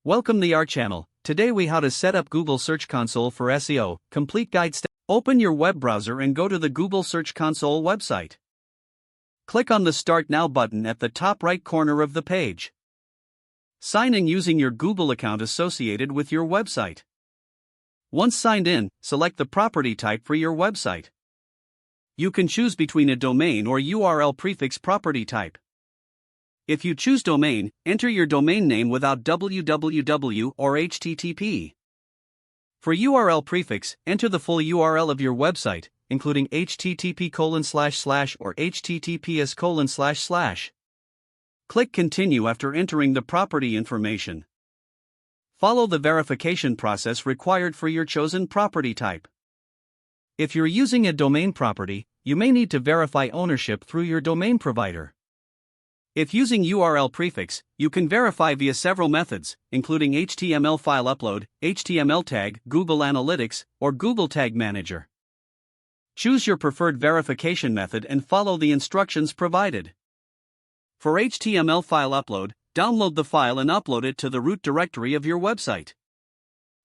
Welcome to our channel. Today we how to set up Google Search Console for SEO, complete guide step. Open your web browser and go to the Google Search Console website. Click on the Start Now button at the top right corner of the page. Sign in using your Google account associated with your website. Once signed in, select the property type for your website. You can choose between a domain or URL prefix property type. If you choose domain, enter your domain name without www or http. For URL prefix, enter the full URL of your website, including http:// or https://. Click Continue after entering the property information. Follow the verification process required for your chosen property type. If you're using a domain property, you may need to verify ownership through your domain provider. If using URL prefix, you can verify via several methods, including HTML file upload, HTML tag, Google Analytics, or Google Tag Manager. Choose your preferred verification method and follow the instructions provided. For HTML file upload, download the file and upload it to the root directory of your website.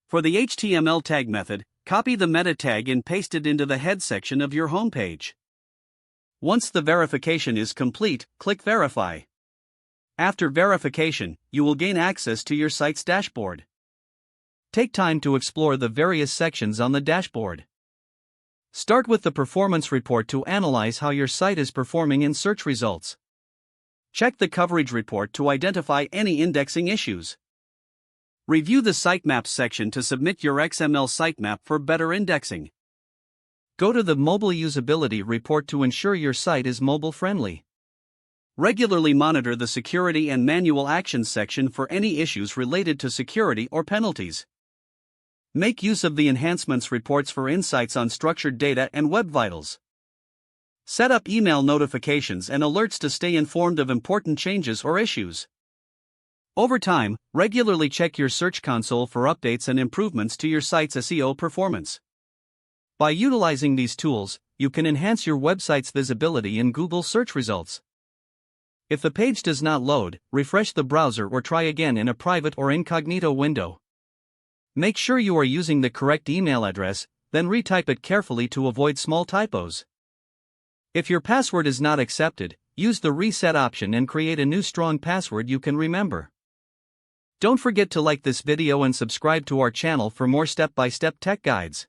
For the HTML tag method, copy the meta tag and paste it into the head section of your homepage. Once the verification is complete, click Verify. After verification, you will gain access to your site's dashboard. Take time to explore the various sections on the dashboard. Start with the performance report to analyze how your site is performing in search results. Check the coverage report to identify any indexing issues. Review the sitemaps section to submit your XML sitemap for better indexing. Go to the Mobile Usability Report to ensure your site is mobile-friendly. Regularly monitor the Security and Manual Actions section for any issues related to security or penalties. Make use of the Enhancements reports for insights on structured data and web vitals. Set up email notifications and alerts to stay informed of important changes or issues. Over time, regularly check your Search Console for updates and improvements to your site's SEO performance. By utilizing these tools, you can enhance your website's visibility in Google search results. If the page does not load, refresh the browser or try again in a private or incognito window. Make sure you are using the correct email address, then retype it carefully to avoid small typos. If your password is not accepted, use the reset option and create a new strong password you can remember. Don't forget to like this video and subscribe to our channel for more step-by-step tech guides.